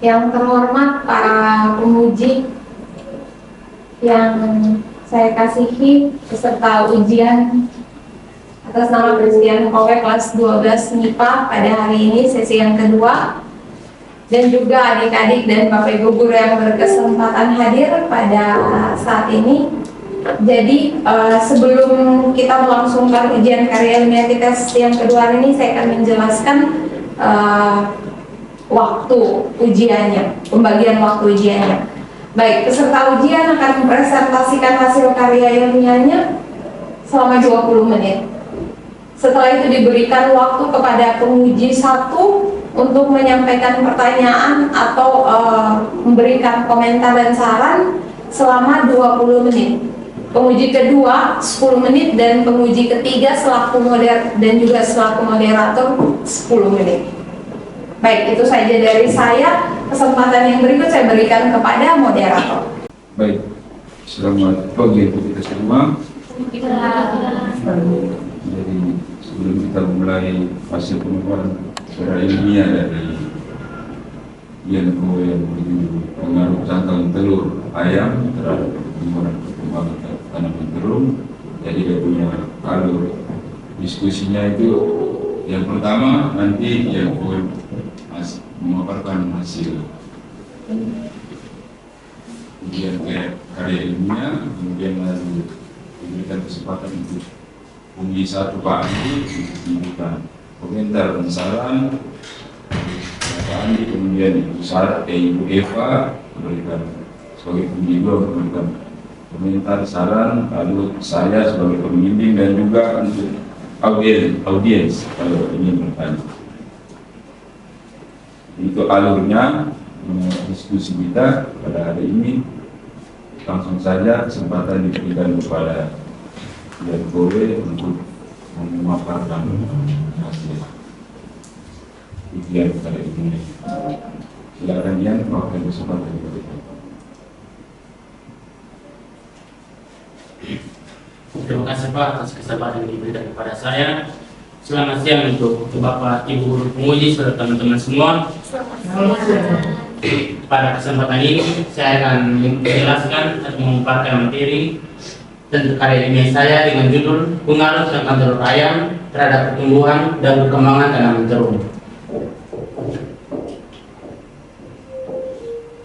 Yang terhormat para penguji yang saya kasihi peserta ujian atas nama Christian Kowe kelas 12 MIPA pada hari ini sesi yang kedua, dan juga adik-adik dan Bapak Ibu guru yang berkesempatan hadir pada saat ini. Jadi sebelum kita melangsungkan ujian karya ilmiah kita yang kedua hari ini, saya akan menjelaskan waktu ujiannya, pembagian waktu ujiannya. Baik, peserta ujian akan mempresentasikan hasil karya ilmiahnya selama 20 menit. Setelah itu diberikan waktu kepada penguji satu untuk menyampaikan pertanyaan atau memberikan komentar dan saran selama 20 menit. Penguji kedua 10 menit dan penguji ketiga selaku moderator 10 menit. Baik, itu saja dari saya. Kesempatan yang berikut saya berikan kepada moderator. Baik, selamat pagi untuk kita semua. Jadi sebelum kita mulai hasil pengumuman secara ilmiah dari Ian Kowe yang berjudul pengaruh cangkang telur ayam terhadap perkembangan tanaman terung, jadi dia punya alur diskusinya itu. Yang pertama nanti Ian Kowe memaparkan hasil ujian karya ilmiah, kemudian lalu diberikan kesempatan untuk penguji satu Pak Andi untuk memberikan komentar dan saran. Pak Andi kemudian Ibu Eva memberikan sebagai penguji dua, memberikan komentar saran, lalu saya sebagai pembimbing dan juga untuk audiens kalau ingin bertanya. Itu alurnya diskusi kita pada hari ini. Langsung saja kesempatan diberikan kepada Ian Kowe untuk memaparkan hasil ujian pada ini. Silakan Ian, pakai kesempatan diberikan. Terima kasih Pak atas kesempatan yang diberikan kepada saya. Selamat siang untuk Bapak Ibu guru penguji serta teman-teman semua. Pada kesempatan ini saya akan menjelaskan atau memaparkan materi tentang karya ilmiah saya dengan judul pengaruh cangkang telur ayam terhadap pertumbuhan dan perkembangan tanaman terung.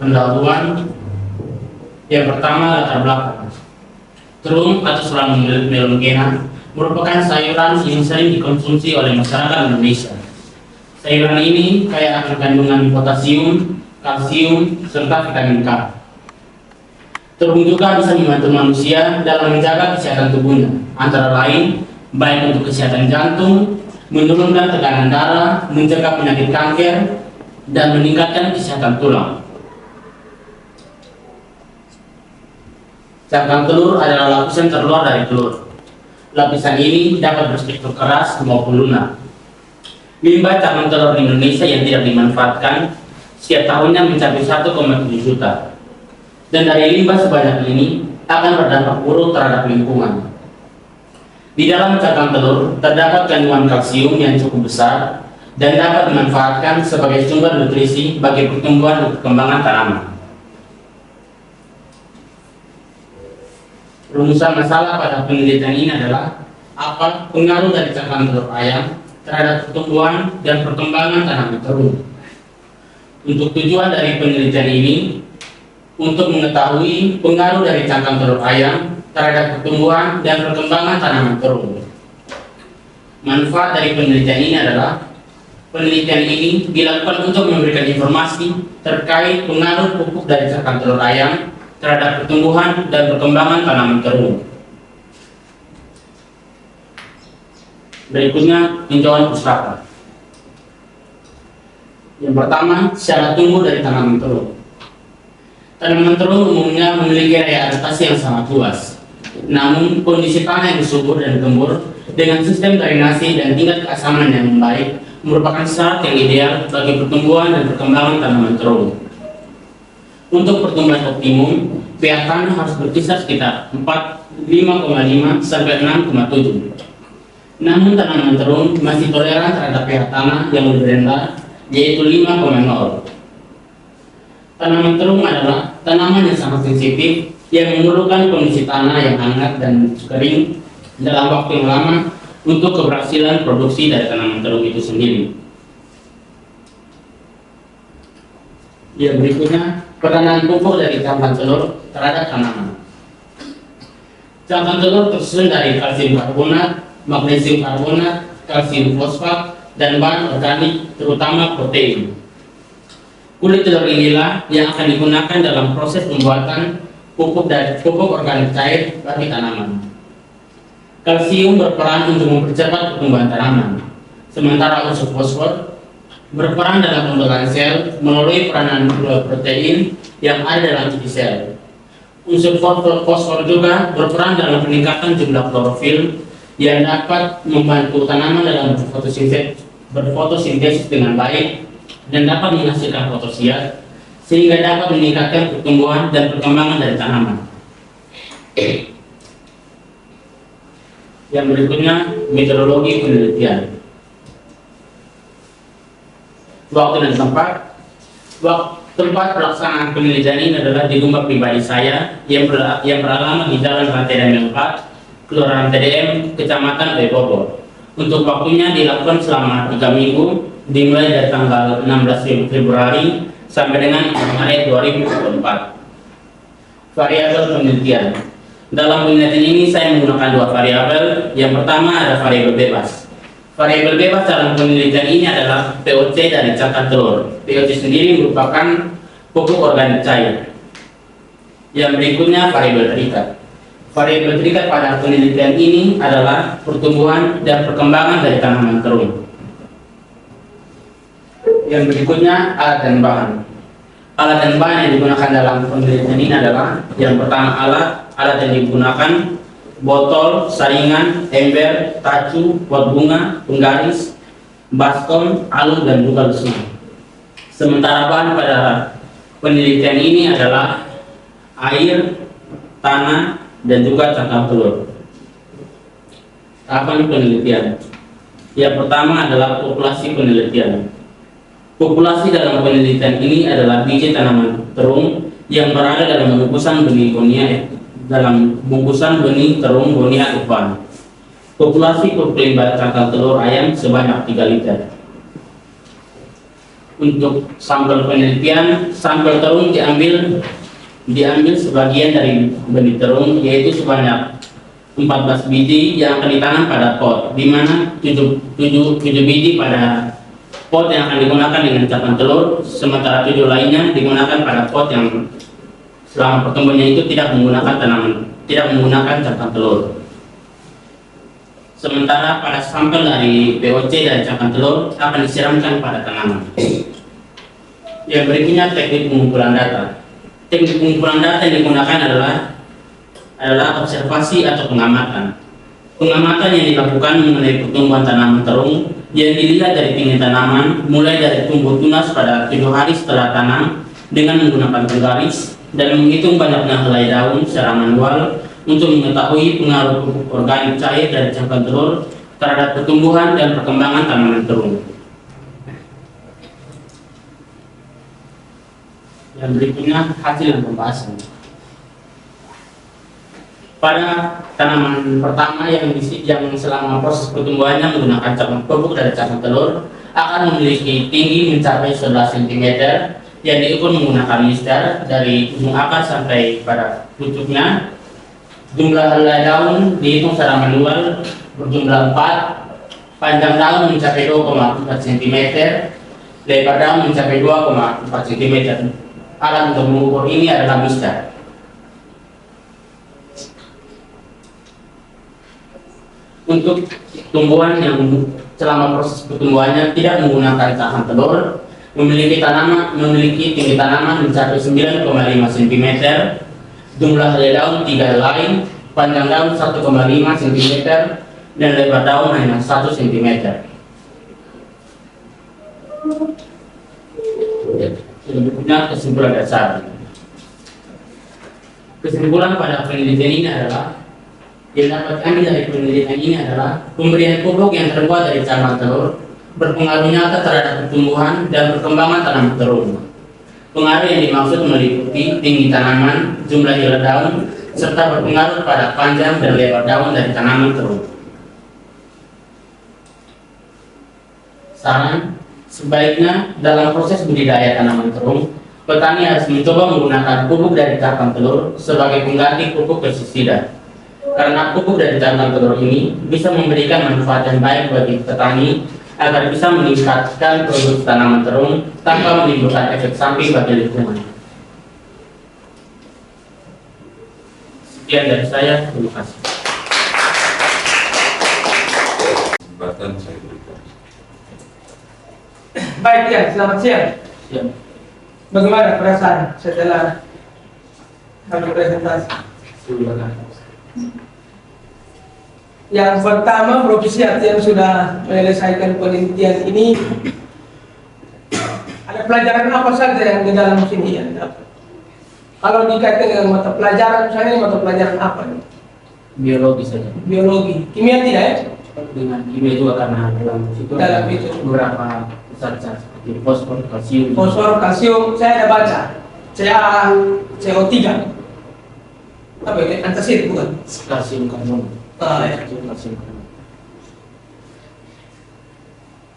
Pendahuluan. Yang pertama, latar belakang. Terung atau serang melongena merupakan sayuran yang sering dikonsumsi oleh masyarakat Indonesia. Sayuran ini kaya akan kandungan potasium, kalsium, serta vitamin K. Terung juga bisa membantu manusia dalam menjaga kesehatan tubuhnya, antara lain baik untuk kesehatan jantung, menurunkan tekanan darah, mencegah penyakit kanker, dan meningkatkan kesehatan tulang. Cangkang telur adalah lapisan terluar dari telur. Lapisan ini dapat berstruktur keras maupun lunak. Limbah cangkang telur di Indonesia yang tidak dimanfaatkan setiap tahunnya mencapai 1,7 juta. Dan dari limbah sebanyak ini akan berdampak buruk terhadap lingkungan. Di dalam cangkang telur terdapat kandungan kalsium yang cukup besar dan dapat dimanfaatkan sebagai sumber nutrisi bagi pertumbuhan dan perkembangan tanaman. Rumusan masalah pada penelitian ini adalah apa pengaruh dari cangkang telur ayam terhadap pertumbuhan dan perkembangan tanaman terung. Untuk tujuan dari penelitian ini, untuk mengetahui pengaruh dari cangkang telur ayam terhadap pertumbuhan dan perkembangan tanaman terung. Manfaat dari penelitian ini adalah penelitian ini dilakukan untuk memberikan informasi terkait pengaruh pupuk dari cangkang telur ayam terhadap pertumbuhan dan perkembangan tanaman terung. Berikutnya, tinjauan pustaka. Yang pertama, cara tumbuh dari tanaman terung. Tanaman terung umumnya memiliki daya adaptasi yang sangat luas. Namun, kondisi tanah yang subur dan gembur dengan sistem drainasi dan tingkat keasaman yang baik merupakan syarat yang ideal bagi pertumbuhan dan perkembangan tanaman terung. Untuk pertumbuhan optimum, pH tanah harus berkisar sekitar 5,5 sampai 6,7. Namun tanaman terung masih toleran terhadap pH tanah yang lebih rendah, yaitu 5,0. Tanaman terung adalah tanaman yang sangat sensitif yang memerlukan kondisi tanah yang hangat dan kering dalam waktu yang lama untuk keberhasilan produksi dari tanaman terung itu sendiri. Yang berikutnya, peranan pupuk dari cangkang telur terhadap tanaman. Cangkang telur tersusun dari kalsium karbonat, magnesium karbonat, kalsium fosfat, dan bahan organik terutama protein. Kulit telur inilah yang akan digunakan dalam proses pembuatan pupuk organik cair bagi tanaman. Kalsium berperan untuk mempercepat pertumbuhan tanaman, sementara unsur fosfor berperan dalam pembentukan sel melalui peranan protein yang ada dalam inti sel. Unsur fosfor juga berperan dalam peningkatan jumlah klorofil yang dapat membantu tanaman dalam berfotosintesis dengan baik dan dapat menghasilkan fotosiat sehingga dapat meningkatkan pertumbuhan dan perkembangan dari tanaman. Yang berikutnya, metodologi penelitian. Waktu dan tempat. Tempat pelaksanaan penelitian ini adalah di rumah pribadi saya yang beralamat di Jalan Rantai Damai 4, Kelurahan TDM, Kecamatan Bogor. Untuk waktunya dilakukan selama 3 minggu, dimulai dari tanggal 16 Februari sampai dengan 4 Maret 2024. Variabel penelitian. Dalam penelitian ini saya menggunakan 2 variabel. Yang pertama ada variabel bebas. Variabel bebas dalam penelitian ini adalah POC dari cangkang telur. POC sendiri merupakan pupuk organik cair. Yang berikutnya variabel terikat. Variabel terikat pada penelitian ini adalah pertumbuhan dan perkembangan dari tanaman terung. Yang berikutnya alat dan bahan. Alat dan bahan yang digunakan dalam penelitian ini adalah yang pertama alat yang digunakan botol, saringan, ember, tacu, pot bunga, penggaris, baskom, alung, dan juga lusunan. Sementara bahan pada penelitian ini adalah air, tanah, dan juga cangkang telur. Tahapan penelitian. Yang pertama adalah populasi penelitian. Populasi dalam penelitian ini adalah biji tanaman terung yang berada dalam bungkusan benih terung Bonia Irfan. Populasi per lembar cangkang telur ayam sebanyak 3 liter. Untuk sampel penelitian, sampel terung diambil sebagian dari benih terung, yaitu sebanyak 14 biji yang akan ditanam pada pot, di mana 7 biji pada pot yang akan digunakan dengan cangkang telur, sementara 7 lainnya digunakan pada pot yang selama pertumbuhannya itu tidak menggunakan cangkang telur. Sementara pada sampel dari POC dan cangkang telur akan disiramkan pada tanaman. Yang berikutnya teknik pengumpulan data. Teknik pengumpulan data yang digunakan adalah observasi atau pengamatan. Pengamatan yang dilakukan mengenai pertumbuhan tanaman terung yang dilihat dari tinggi tanaman mulai dari tumbuh tunas pada 7 hari setelah tanam dengan menggunakan penggaris dan menghitung banyaknya helai daun secara manual untuk mengetahui pengaruh pupuk organik cair dari cangkang telur terhadap pertumbuhan dan perkembangan tanaman terung. Yang berikutnya hasil dan pembahasan. Pada tanaman pertama yang selama proses pertumbuhannya menggunakan cangkang pupuk dari cangkang telur akan memiliki tinggi mencapai 11 cm yang diukur menggunakan lister dari ujung akar sampai pada pucuknya. Jumlah helai daun dihitung secara manual berjumlah 4, panjang daun mencapai 2,4 cm, lebar daun mencapai 2,4 cm. Alat untuk mengukur ini adalah lister. Untuk tumbuhan yang selama proses pertumbuhannya tidak menggunakan cangkang telur, memiliki tinggi tanaman mencapai 9,5 cm, jumlah helai daun 3 helai, panjang daun 1,5 cm, dan lebar daun hanya 1 cm. Berikutnya kesimpulan dasar. Kesimpulan pada penelitian ini adalah yang dapat kami dari penelitian ini adalah pemberian pupuk yang terbuat dari cangkang telur berpengaruh nyata terhadap pertumbuhan dan perkembangan tanaman terung. Pengaruh yang dimaksud meliputi tinggi tanaman, jumlah hilal daun, serta berpengaruh pada panjang dan lebar daun dari tanaman terung. Saran, sebaiknya dalam proses budidaya tanaman terung, petani harus mencoba menggunakan pupuk dari cangkang telur sebagai pengganti pupuk pestisida. Karena pupuk dari cangkang telur ini bisa memberikan manfaat yang baik bagi petani agar bisa meningkatkan produksi tanaman terung tanpa menimbulkan efek samping bagi lingkungan. Sekian dari saya, terima kasih. Kesempatan saya berikan. Baik ya, selamat siang. Siap. Bagaimana perasaan setelah kami presentasi? Terima kasih. Yang pertama, Profesi yang sudah menyelesaikan penelitian ini, ada pelajaran apa saja yang di dalam sini yang dapat? Kalau dikaitkan dengan mata pelajaran, misalnya mata pelajaran apa? Biologi saja. Biologi, kimia tidak ya? Dengan kimia juga karena dalam situ Dalam itu. beberapa zat-zat seperti fosfor, kalsium. Fosfor, kalsium, saya ada baca. Ca, CO3. Apa ini? Antasid bukan? Kalsium karbon. Ya. Kalsium karbon.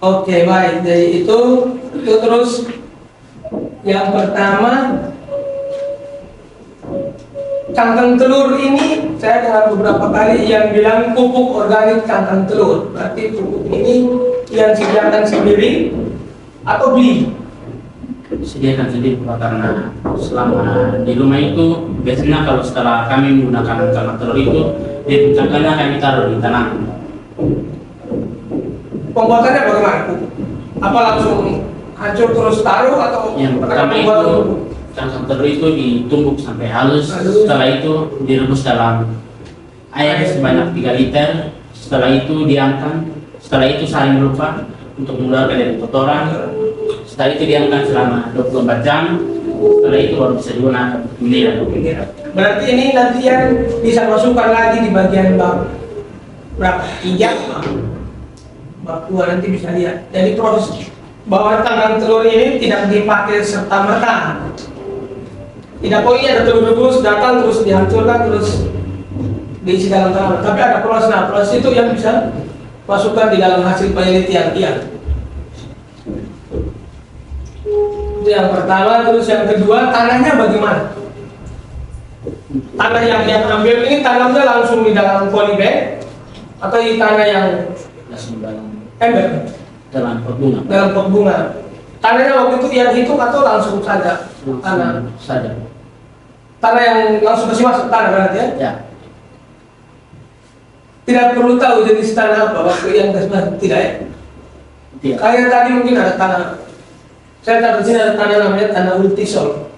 Oke, baik. Jadi itu terus yang pertama, cangkang telur ini saya dengar beberapa kali yang bilang pupuk organik cangkang telur. Berarti pupuk ini yang disediakan sendiri atau beli? Sediakan sendiri Pak, karena selama di rumah itu biasanya kalau setelah kami menggunakan cangkang telur itu cangkangnya kami taruh di tanah. Pembuatannya bagaimana? Apa langsung hancur terus taruh atau Yang pertama membuat itu pupuk? cangkang telur itu ditumbuk sampai halus. Setelah itu direbus dalam air sebanyak 3 liter. Setelah itu diamkan. Setelah itu saring melupa untuk mengeluarkan dari kotoran. Setelah itu diamkan selama 24 jam. Setelah itu baru bisa digunakan untuk menira. Berarti ini nanti yang bisa masukkan lagi di bagian bak berapa? 3 bak 2 nanti bisa lihat. Jadi proses bahwa cangkang telur ini tidak dipakai serta merta. Tidak pokoknya ada telur rebus datang terus dihancurkan terus diisi dalam tanah. Tapi ada proses, nah proses itu yang bisa masukkan di dalam hasil penelitian. Iya. Itu yang pertama, terus yang kedua tanahnya bagaimana? Tanah yang ambil ini tanamnya langsung di dalam polybag atau di tanah yang Langsung dalam ember, dalam pot bunga. dalam pot bunga. Tanahnya waktu itu yang hitung atau langsung saja tanah? Langsung saja. Tanah yang langsung bersih masuk tanah berarti ya? Ya. Tidak perlu tahu jenis tanah apa waktu yang bersih tidak ya? Tidak. Kayak tadi mungkin ada tanah, saya tahu di sini ada tanah namanya tanah multisol,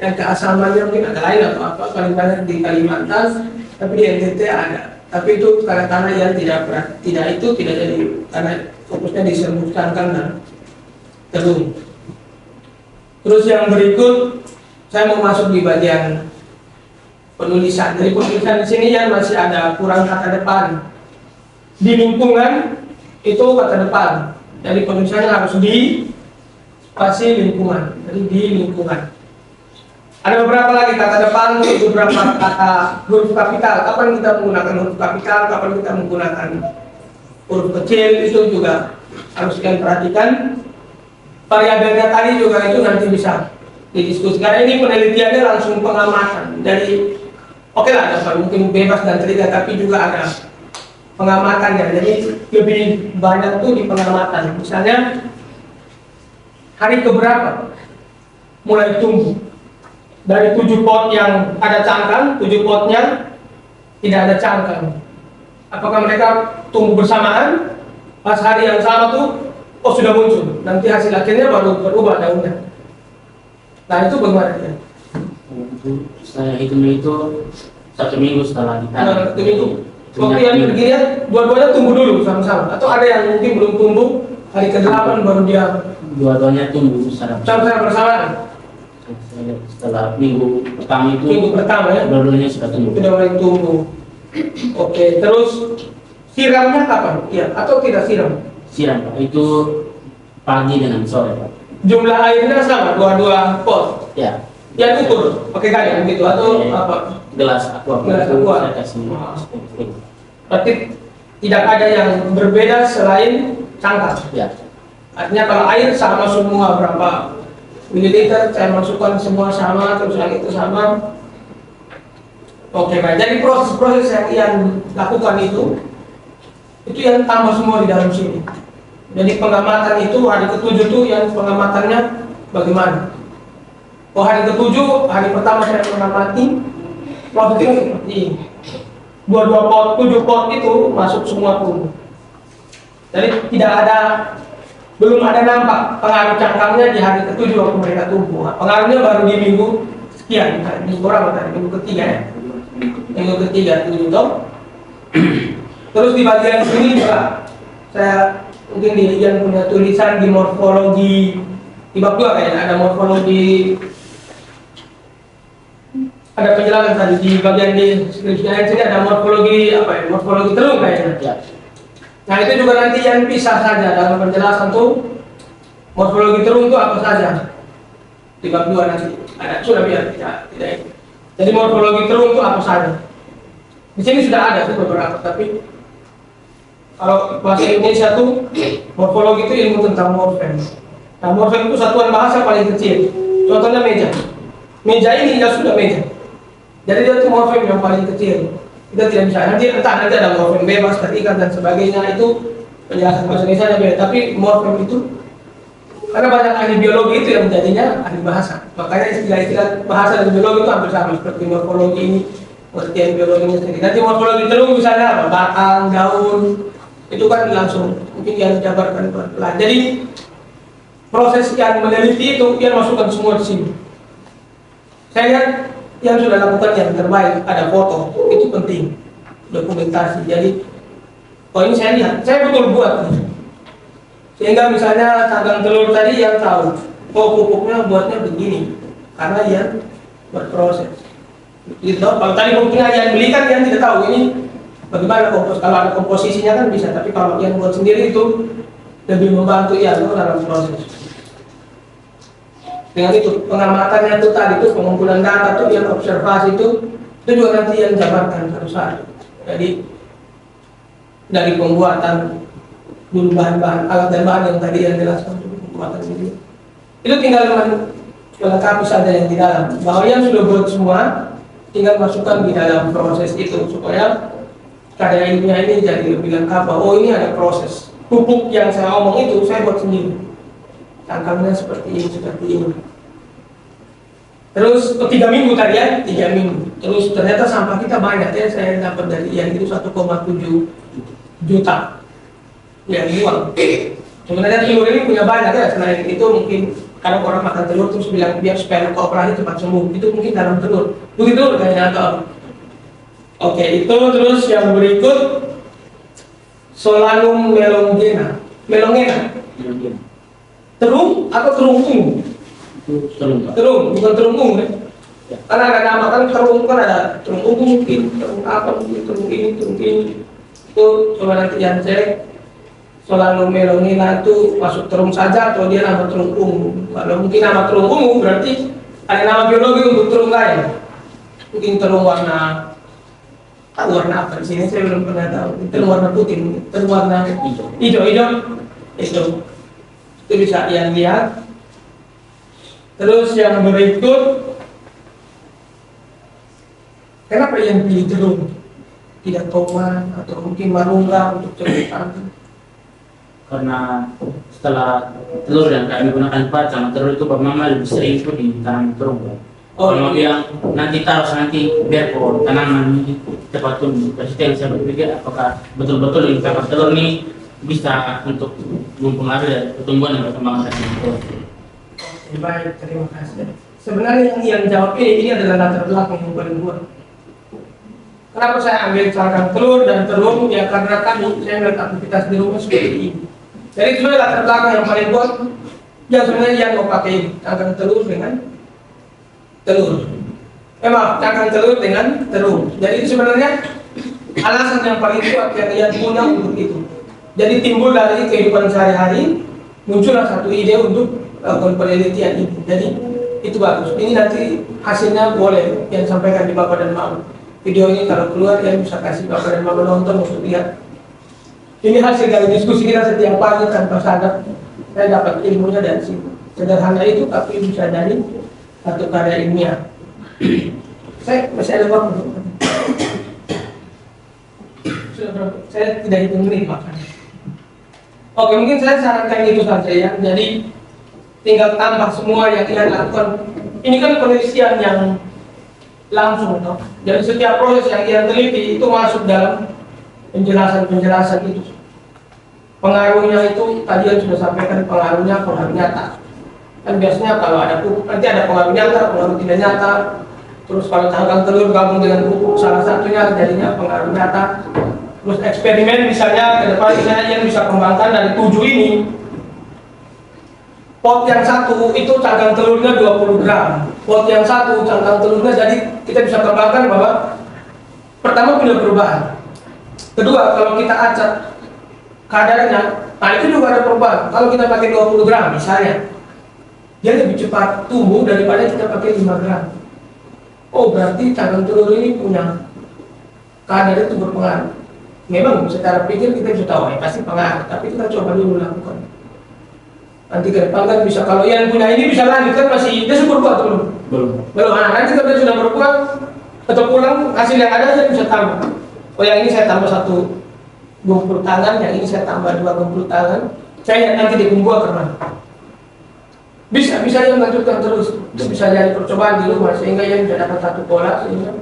yang keasamannya mungkin ada lain atau apa, paling banyak di Kalimantan, tapi di NTT ada. Tapi itu karena tanah yang tidak jadi karena fokusnya di serbuk cangkang dan telur. Terus yang berikut saya mau masuk di bagian penulisan. Jadi penulisan di sini yang masih ada kurang kata depan. Di lingkungan itu kata depan. Jadi penulisannya harus di spasi lingkungan. Jadi di lingkungan. Ada beberapa lagi kata depan, beberapa kata huruf kapital. Kapan kita menggunakan huruf kapital, kapan kita menggunakan huruf kecil, itu juga harus kalian perhatikan. Variabelnya tadi juga itu nanti bisa didiskusikan. Ini penelitiannya langsung pengamatan. Jadi oke lah, ada mungkin bebas dan cerita, tapi juga ada pengamatannya. Jadi lebih banyak tuh di pengamatan. Misalnya hari keberapa mulai tumbuh. Dari 7 pot yang ada cangkang, 7 potnya tidak ada cangkang. Apakah mereka tumbuh bersamaan? Pas hari yang sama tuh, oh sudah muncul. Nanti hasil akhirnya baru berubah daunnya. Nah itu bagaimana dia? Saya hitungnya itu 1 minggu setelah ditanam. 1 minggu. Waktu yang begini dua-duanya tumbuh dulu sama-sama. Atau ada yang mungkin belum tumbuh, hari ke-8 baru dia Dua-duanya tumbuh secara sama-sama bersamaan. setelah minggu pertama itu Minggu pertama ya, dua-duanya sudah tumbuh. sudah mulai tumbuh. Oke, terus siramnya kapan? Iya, atau tidak siram? Siram Pak, itu pagi dengan sore Pak. Jumlah airnya sama, dua-dua pot. Ya, Ian ukur pakai gayung gitu atau apa? gelas aqua. Gelas aqua. Saya kasih. Berarti tidak ada yang berbeda selain cangkang. Ya. Artinya kalau air sama semua berapa mililiter saya masukkan semua sama, terus yang itu sama. Oke, baik. Jadi proses-proses yang Ian lakukan itu yang tambah semua di dalam sini. Jadi pengamatan itu hari ke-7 tuh yang pengamatannya bagaimana? Oh, hari ke-7, hari pertama saya mengamati prosesnya seperti ini. 22 pot, 7 pot itu masuk semua tumbuh. Jadi belum ada nampak pengaruh cangkangnya di hari ke-7 waktu mereka tumbuh. Pengaruhnya baru di minggu sekian, minggu berapa tadi? Minggu ketiga ya. Minggu ketiga 7 toh. Terus di bagian sini juga saya mungkin yang punya tulisan di morfologi di bab 2 kayaknya ada morfologi, ada penjelasan tadi di bagian di skripsinya sini ada morfologi morfologi terung kayaknya. Ya. Nah itu juga nanti yang pisah saja dalam penjelasan tuh morfologi terung itu apa saja di bab 2 nanti ada sudah biar tidak ini. Jadi morfologi terung itu apa saja. Di sini sudah ada tuh beberapa, tapi kalau bahasa Indonesia tuh morfologi itu ilmu tentang morfem. Nah morfem itu satuan bahasa paling kecil. Contohnya meja. Meja ini sudah meja. Jadi dia itu morfem yang paling kecil. Kita tidak bisa nanti ada morfem bebas, terikat dan sebagainya, itu penjelasan bahasa Indonesia beda. Tapi morfem itu karena banyak ahli biologi itu yang menjadinya ahli bahasa. Makanya istilah-istilah bahasa dan biologi itu hampir sama seperti morfologi ini, pengertian biologinya sendiri. Nanti morfologi terung misalnya apa? Batang, daun, itu kan langsung mungkin yang dijabarkan pelan-pelan. Jadi proses yang meneliti itu yang masukkan semua di sini. Saya lihat yang sudah lakukan yang terbaik, ada foto, itu penting, dokumentasi. Jadi, ini saya lihat, saya betul buat nih. Sehingga misalnya cangkang telur tadi yang tahu, pupuknya buatnya begini, karena yang berproses. Gitu. Kalau tadi pupuknya yang beli kan yang tidak tahu ini bagaimana kalau ada komposisinya kan bisa, tapi kalau yang buat sendiri itu lebih membantu dalam proses. Dengan itu pengamatannya itu tadi itu pengumpulan data itu yang observasi itu juga nanti yang jabarkan satu-satu. Jadi dari pembuatan dulu bahan-bahan alat dan bahan yang tadi yang jelaskan pembuatan ini itu tinggal melengkapi saja yang di dalam. Bahwa yang sudah buat semua tinggal masukkan di dalam proses itu supaya karya ilmiah ini jadi lebih lengkap. Oh ini ada proses pupuk yang saya omong itu saya buat sendiri. Cangkangnya seperti ini. Terus 3 minggu tadi ya, 3 minggu. Terus ternyata sampah kita banyak ya, saya dapat dari yang itu 1,7 juta. Ya, uang. Sebenarnya telur ini punya banyak ya, selain itu mungkin kalau orang makan telur terus bilang biar supaya operasi cepat sembuh. Itu mungkin dalam telur. Begitu kayaknya atau apa? Oke, itu terus yang berikut Solanum melongena. Terung atau terung ungu? Terung, bukan terung ungu ya? Karena ada nama kan terung, kan ada terung ungu mungkin, terung apa mungkin, terung ini. Itu coba nanti yang cek Solanum melongena itu masuk terung saja atau dia nama terung ungu. Kalau mungkin nama terung ungu berarti ada nama biologi untuk terung lain. Mungkin terung warna apa di sini saya belum pernah tahu. Terung warna putih, terung warna hijau. Itu bisa yang lihat. Terus yang berikut, kenapa yang pilih terung? Tidak toman atau mungkin marungga untuk celupan? Karena setelah telur yang kami gunakan sama telur itu Pak Mama lebih sering itu di tanam terung. Kalau yang nanti taruh nanti biar tanaman ini cepat tumbuh. Jadi yang saya berpikir apakah betul-betul infeksi telur ini bisa untuk mempengaruhi pertumbuhan dan perkembangan telur. Baik, terima kasih. Sebenarnya yang jawab ini adalah latar belakang yang paling kuat. Kenapa saya ambil cangkang telur dan terung? Ya karena kami saya melihat aktivitas di rumah seperti ini. Jadi itu latar belakang yang paling kuat. Yang sebenarnya yang mau pakai cangkang telur dengan telur. Memang cangkang telur dengan terung. Jadi itu sebenarnya alasan yang paling kuat yang ia punya untuk itu. Jadi timbul dari kehidupan sehari-hari, muncullah satu ide untuk melakukan penelitian ini. Jadi itu bagus. Ini nanti hasilnya boleh yang sampaikan di Bapak dan Mama. Video ini kalau keluar yang bisa kasih Bapak dan Mama nonton untuk lihat. Ini hasil dari diskusi kita setiap pagi tanpa sadar. Saya dapat ilmunya dari sini. Sederhana itu tapi bisa dari satu karya ilmiah. Saya masih ada waktu. Sudah berapa? Saya tidak hitung menit makanya. Oke, mungkin saya sarankan itu saja ya. Jadi tinggal tambah semua yang kita lakukan. Ini kan penelitian yang langsung, toh. Jadi setiap proses yang kita teliti itu masuk dalam penjelasan itu. Pengaruhnya itu tadi yang sudah sampaikan, pengaruh nyata. Kan biasanya kalau ada pupuk nanti ada pengaruh nyata, pengaruh tidak nyata. Terus kalau cangkang telur gabung dengan pupuk salah satunya jadinya pengaruh nyata. Terus eksperimen misalnya ke depan misalnya yang bisa kembangkan dari 7 ini. Pot yang satu itu cangkang telurnya 20 gram. Pot yang satu cangkang telurnya, jadi kita bisa kembangkan bahwa pertama punya perubahan. Kedua, kalau kita acak kadarnya, nah itu juga ada perubahan. Kalau kita pakai 20 gram misalnya, dia lebih cepat tumbuh daripada kita pakai 5 gram. Oh, berarti cangkang telur ini punya kadar itu berpengaruh. Memang secara pikir kita bisa tahu, pasti pengaruh, tapi kita coba dulu lakukan. Nanti ke depan kan bisa, kalau yang punya ini bisa lanjut kan masih, dia sudah berbuat belum? Belum, nanti kalau dia sudah berbuat atau pulang, hasil yang ada saya bisa tambah. Oh yang ini saya tambah 1 gumpul tangan, yang ini saya tambah 2 gumpul tangan. Saya lihat nanti di kumpul kemana. Bisa dia melanjutkan terus, bisa jadi percobaan di rumah sehingga dia bisa dapat satu pola, sehingga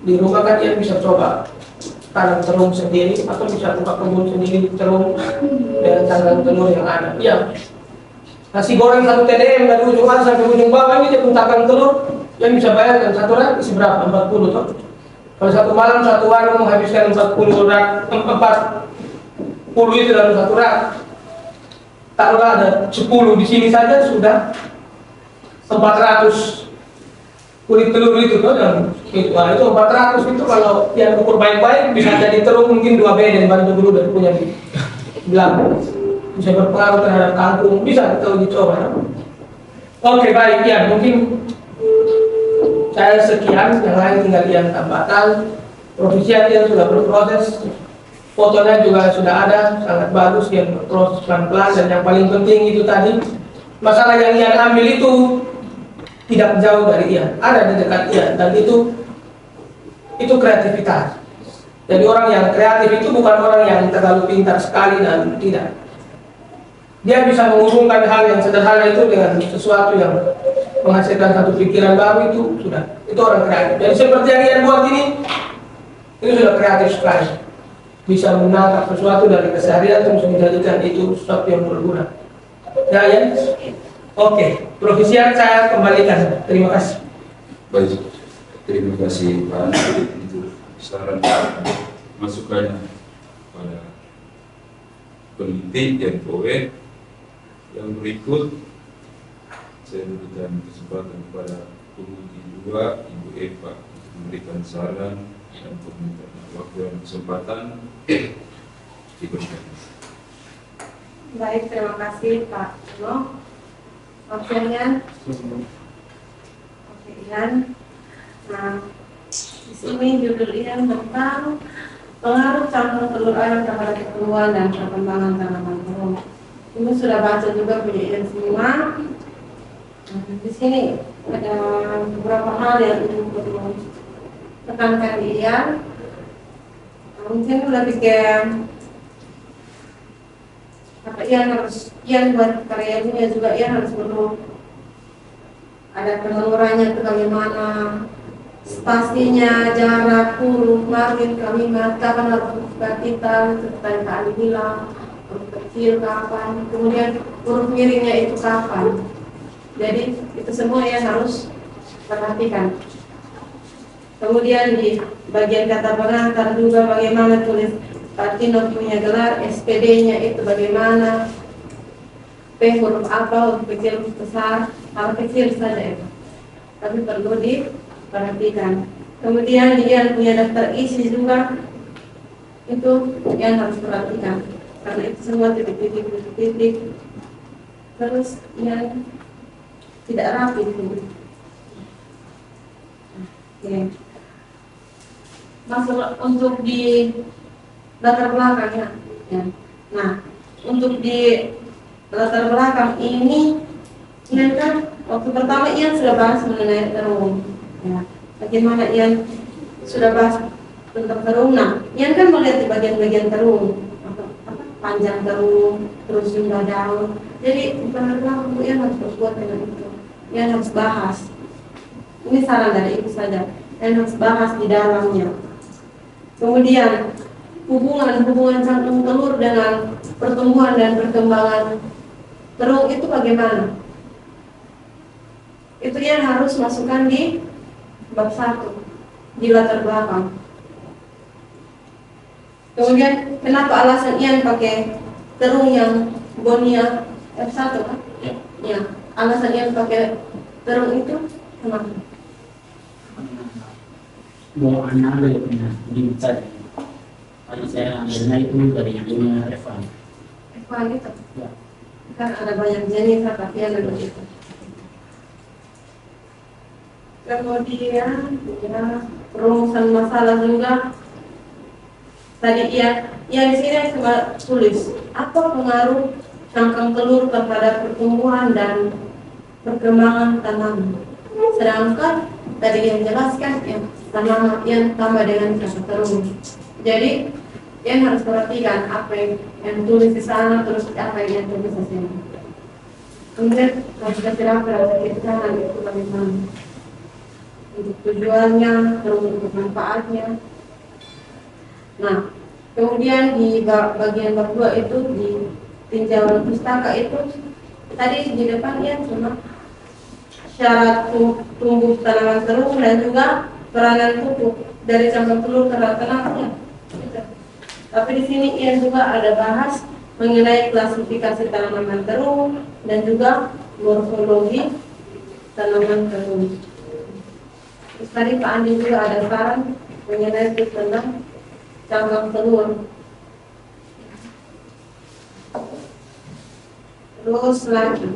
di rumah kan dia bisa coba tanam terung sendiri atau bisa buka kebun sendiri terung dengan cangkang telur yang ada. Iya. Nasi goreng 1 TDM dari ujung atas sampai ujung bawah ini dia pun cangkang telur yang bisa bayarkan satu rak isi berapa? 40 toh. Kalau satu malam satu warung menghabiskan 40 rak, 40 itu dalam satu rak. Taruhlah ada 10 di sini saja sudah 400 kulit telur itu tuh dan itu 400 itu kalau yang ukur baik-baik bisa jadi terung mungkin 2 beden bantu dulu dari punya di belakang bisa berpengaruh terhadap kangkung, bisa kita uji coba ya? Oke baik ya, mungkin saya sekian, yang lain tinggal yang tambahkan. Provisian yang sudah berproses, fotonya juga sudah ada, sangat bagus, yang berproses pelan-pelan, dan yang paling penting itu tadi masalah yang Ian ambil itu tidak jauh dari Ian, ada di dekat Ian, dan itu kreativitas. Jadi orang yang kreatif itu bukan orang yang terlalu pintar sekali dan tidak. Dia bisa menghubungkan hal yang sederhana itu dengan sesuatu yang menghasilkan satu pikiran baru, itu sudah, itu orang kreatif. Jadi seperti yang Ian buat ini sudah kreatif sekali. Bisa menangkap sesuatu dari keseharian terus menjadikan itu sesuatu yang berguna. Ya, Ian? Oke, Profesian saya kembalikan. Terima kasih. Baik, terima kasih Pak untuk saran masukannya pada peneliti dan poet. Yang berikut saya berikan kesempatan kepada penguji 2 Ibu Eva untuk memberikan saran dan komentar. Waktu dan kesempatan diberikan. Baik, terima kasih Pak Uno. Opsinya, oke Ian. Nah, di sini judul Ian tentang pengaruh cangkang telur ayam terhadap pertumbuhan dan perkembangan tanaman terung. Ini sudah baca juga punya Ian semua. Nah, di sini ada beberapa hal yang ingin perlu tekankan di Ian. Mungkin lebih ke apa Ian buat karya ini juga Ian harus perlu ada penelurannya itu bagaimana spasinya, jarak, huruf, margin, kalimat, kapan harus kapital, seperti yang Pak Ali bilang, huruf kecil kapan, kemudian huruf miringnya itu kapan. Jadi itu semua Ian harus perhatikan. Kemudian di bagian kata pengantar juga bagaimana tulis Pak Tino punya gelar, SPD-nya itu bagaimana, P huruf apa, huruf kecil, huruf besar, hal kecil saja itu, tapi perlu diperhatikan. Kemudian dia punya daftar isi juga, itu yang harus perhatikan, karena itu semua titik-titik. Terus yang tidak rapi itu. Oke. Masuk untuk di latar belakangnya. Ya. Nah, untuk di latar belakang ini, Ian kan waktu pertama Ian sudah bahas mengenai terung. Ya. Bagaimana Ian sudah bahas tentang terung. Nah, Ian kan melihat di bagian-bagian terung, apa, panjang terung, terus jumlah daun. Jadi latar belakang Ian harus berbuat dengan itu. Ian harus bahas. Ini saran dari ibu saja. Ian harus bahas di dalamnya. Kemudian hubungan cangkang telur dengan pertumbuhan dan perkembangan terung itu bagaimana? Itu yang harus masukkan di bab 1 di latar belakang. Kemudian kenapa alasan Ian pakai terung yang Bonia F1 kan? Ya. Ya, alasan Ian pakai terung itu kenapa? Mau anak punya diminta. Tadi saya ambilnya itu dari yang punya Evan. F1 itu Ya. kan ada banyak jenis tapi ada begitu. Kemudian ya, perumusan masalah juga. Tadi ya di sini coba tulis apa pengaruh cangkang telur terhadap pertumbuhan dan perkembangan tanaman. Sedangkan tadi yang jelaskan yang tanaman yang tambah dengan cangkang telur. Jadi yang harus perhatikan apa yang tulis di sana terus apa yang tulis di sini. Kemudian harus kasih referensi ke sana itu bagaimana untuk tujuannya, terus untuk manfaatnya. Nah, kemudian di bagian bab 2 itu di tinjauan pustaka itu tadi di depan ya cuma syarat tumbuh tanaman terung dan juga peranan pupuk dari cangkang telur terhadap tanamannya. Tapi di sini Ian juga ada bahas mengenai klasifikasi tanaman terung dan juga morfologi tanaman terung. Terus tadi Pak Andi juga ada saran mengenai tentang cangkang telur. Terus lagi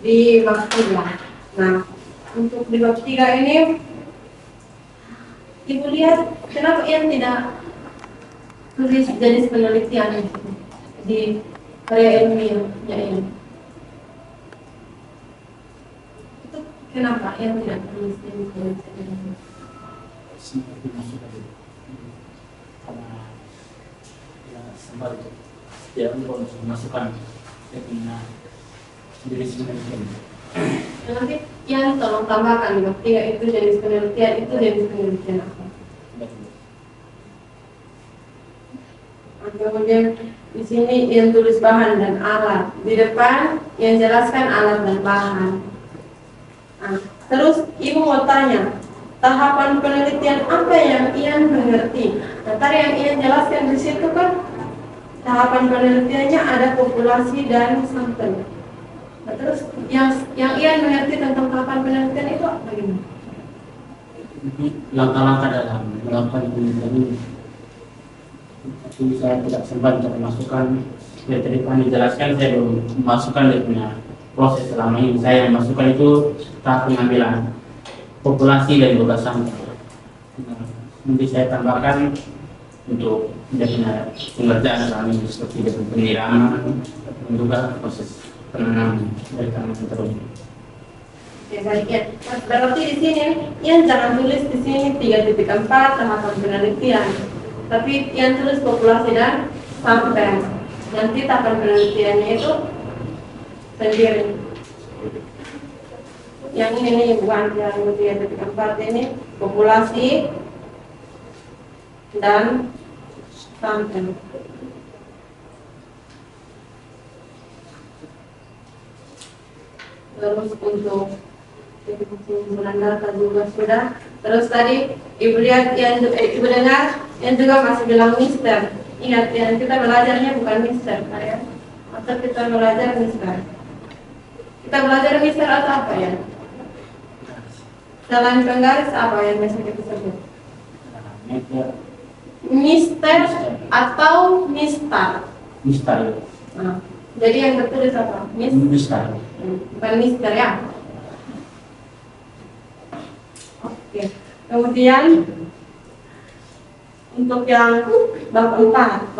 di bab 3. Nah, untuk di bab 3 ini Ibu lihat kenapa Ian tidak tulis jenis penelitian di karya ilmiahnya ini? Itu kenapa Ian tidak tulis jenis penelitian ini? Karena ya sempat ya untuk masukkan dia punya sendiri sendiri. Nanti yang tolong tambahkan di bab 3 itu jenis penelitian apa? Kemudian di sini yang tulis bahan dan alat, di depan yang jelaskan alat dan bahan. Nah, terus Ibu mau tanya tahapan penelitian apa yang Ian mengerti? Nah, tadi yang Ian jelaskan di situ kan tahapan penelitiannya ada populasi dan sampel. Nah, terus yang Ian mengerti tentang tahapan penelitian itu apa ini? Langkah-langkah dalam melakukan penelitian ini. Tapi saya tidak sempat untuk memasukkan ya, tadi Pak dijelaskan saya belum memasukkan dia punya proses selama ini. Saya memasukkan itu tahap pengambilan populasi dan juga sampel. Nanti saya tambahkan untuk dia punya pengerjaan selama ini seperti dia penyiraman dan juga proses penanaman dari tanaman terus. Ya baik ya. Berarti di sini Ian jangan tulis di sini 3.4 tahapan penelitian. Tapi yang tulis populasi dan sampel. Nanti tahapan penelitiannya itu sendiri. Yang ini nih bukan yang 3.4 ini populasi dan sampel. Terus untuk kesimpulan data juga sudah. Terus tadi Ibu lihat Ibu dengar yang juga masih bilang mister. Ingat yang kita belajarnya bukan mister, ya. Atau kita belajar mister. Kita belajar mister atau apa ya? Selain penggaris apa yang biasa kita sebut? Mister atau mistar. Mistar. Nah, jadi yang tertulis apa? Mistar. Bukan mister ya. Kemudian untuk yang bab 4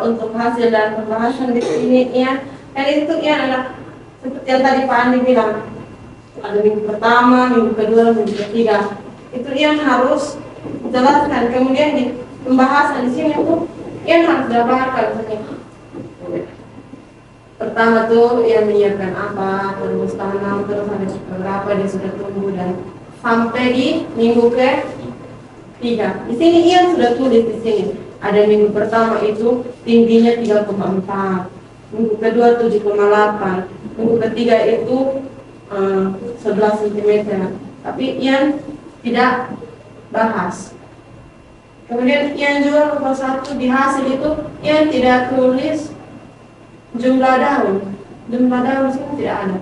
untuk hasil dan pembahasan di sini ya, kan itu ya anak seperti yang tadi Pak Andi bilang, ada minggu pertama, minggu kedua, minggu ketiga, itu yang harus jelaskan. Kemudian di pembahasan di sini tuh yang harus didapatkan sebenarnya. Pertama tuh yang menyiapkan apa, terus tanam, terus ada berapa dia sudah tumbuh dan sampai di minggu ke-3. Di sini Ian sudah tulis di sini. Ada minggu pertama itu tingginya 3,4, minggu kedua 7,8, minggu ketiga itu 11 cm. Tapi Ian tidak bahas. Kemudian Ian juga nomor 1 di hasil itu Ian tidak tulis jumlah daun. Jumlah daun sini tidak ada.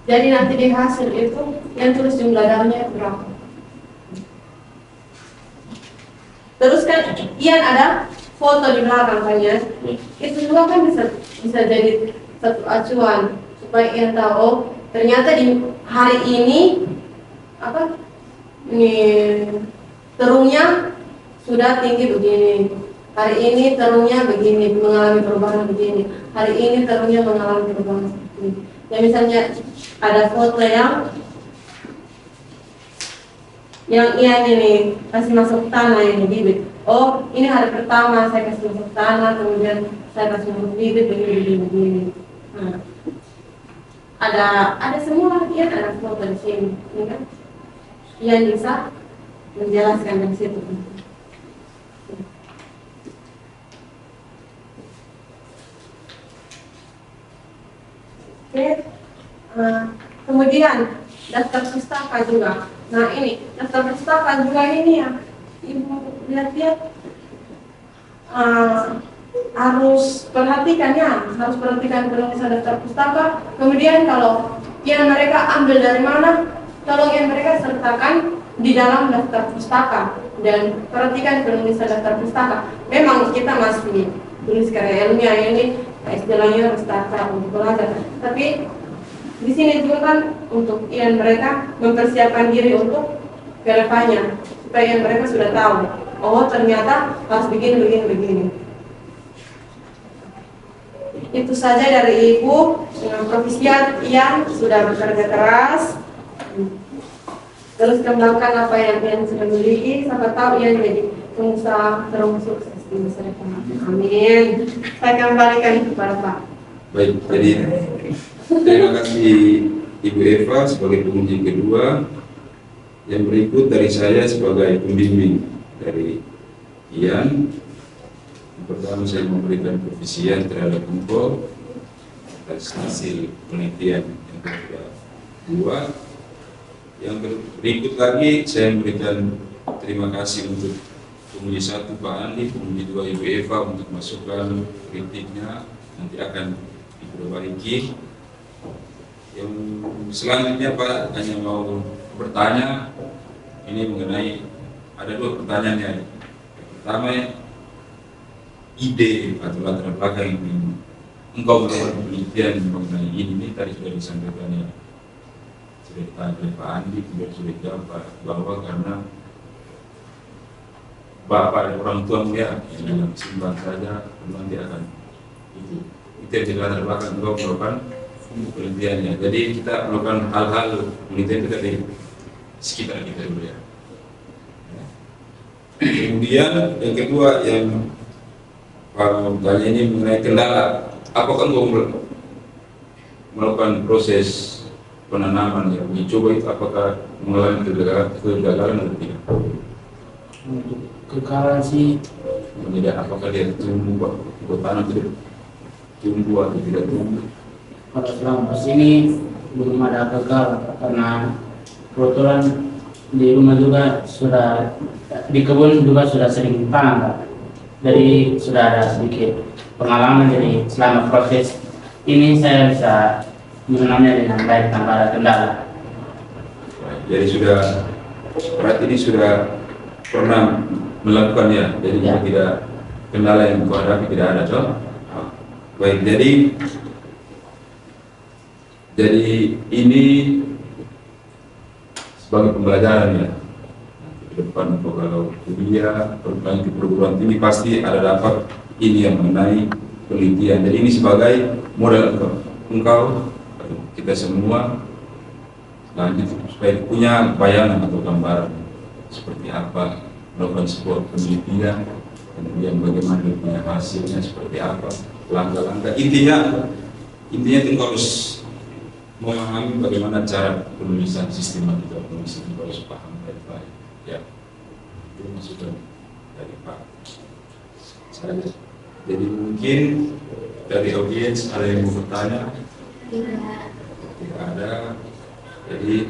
Jadi nanti di hasil itu Ian tulis jumlah daunnya berapa. Terus kan Ian ada foto di belakang kan ya. Itu juga kan bisa jadi satu acuan supaya Ian tahu, oh ternyata di hari ini ini terungnya sudah tinggi begini. Hari ini terungnya begini, mengalami perubahan begini. Hari ini terungnya mengalami perubahan begini. Ya misalnya ada foto yang Ian ini kasih masuk tanah ini bibit. Oh ini hari pertama saya kasih masuk tanah, kemudian saya kasih masuk bibit begini. Nah, ada semua Ian ada foto di sini, ini kan? Ian bisa menjelaskan dari situ. Oke, kemudian daftar pustaka juga. Nah ini daftar pustaka juga ini ya, Ibu lihat-lihat harus perhatikan penulisan daftar pustaka. Kemudian kalau yang mereka ambil dari mana, tolong yang mereka sertakan di dalam daftar pustaka dan perhatikan penulisan daftar pustaka. Memang kita masih tulis karya ilmiah ini istilahnya pustaka untuk belajar, tapi di sini juga kan untuk yang mereka mempersiapkan diri untuk kedepannya supaya yang mereka sudah tahu, oh ternyata harus begini. Itu saja dari Ibu dengan Profisiat yang sudah bekerja keras. Terus kembangkan apa yang Ian sudah miliki, siapa tahu Ian jadi pengusaha terus sukses di masa depan. Amin. Saya kembalikan kepada Pak. Baik, jadi terima kasih Ibu Eva sebagai pengunjung kedua. Yang berikut dari saya sebagai pembimbing dari Ian. Yang pertama saya memberikan provisian terhadap info atas hasil penelitian yang kita buat. Yang berikut lagi saya memberikan terima kasih untuk penguji 1 Pak Andi, penguji 2 Ibu Eva untuk masukan kritiknya, nanti akan diperbaiki. Yang selanjutnya Pak hanya mau bertanya, ini mengenai ada 2 pertanyaan ya. Yang pertama, ide atau latar belakang yang engkau melakukan penelitian mengenai ini tadi sudah disampaikan ya. Ditanya oleh Pak Andi, tidak sudah jawab bahwa karena bapak dan orang tua ya yang simpan saja, nanti akan itu yang latar belakang untuk melakukan penelitiannya. Jadi kita melakukan hal-hal penelitian itu dari sekitar kita dulu ya. Kemudian yang kedua yang tanya ini mengenai kendala, apakah engkau melakukan proses penanaman yang dicoba itu apakah mengalami kegagalan atau tidak? Untuk kegagalan sih Tidak, apakah dia tumbuh tanam tidak tumbuh atau tidak tumbuh? kalau selama sini belum ada gagal karena kebetulan di rumah juga sudah di kebun juga sudah sering tanam Pak. Jadi sudah ada sedikit pengalaman, jadi selama proses ini saya bisa mengenalnya dengan baik tanpa ada kendala. Jadi sudah berarti ini sudah pernah melakukan ya, jadi Ya. tidak kendala yang kau hadapi tidak ada toh. Baik, jadi ini sebagai pembelajaran ya. depan atau kalau kuliah berlanjut perguruan tinggi pasti ada dapat ini yang mengenai penelitian. Jadi ini sebagai modal engkau kita semua lanjut supaya punya bayangan atau gambaran seperti apa melakukan sebuah penelitian, kemudian bagaimana dia punya hasilnya seperti apa, langkah-langkah intinya itu harus memahami bagaimana cara penulisan sistematika penulisan itu harus paham baik-baik. Ya, itu masukan dari Pak. Jadi mungkin dari audiens ada yang mau bertanya? Tidak ada. Jadi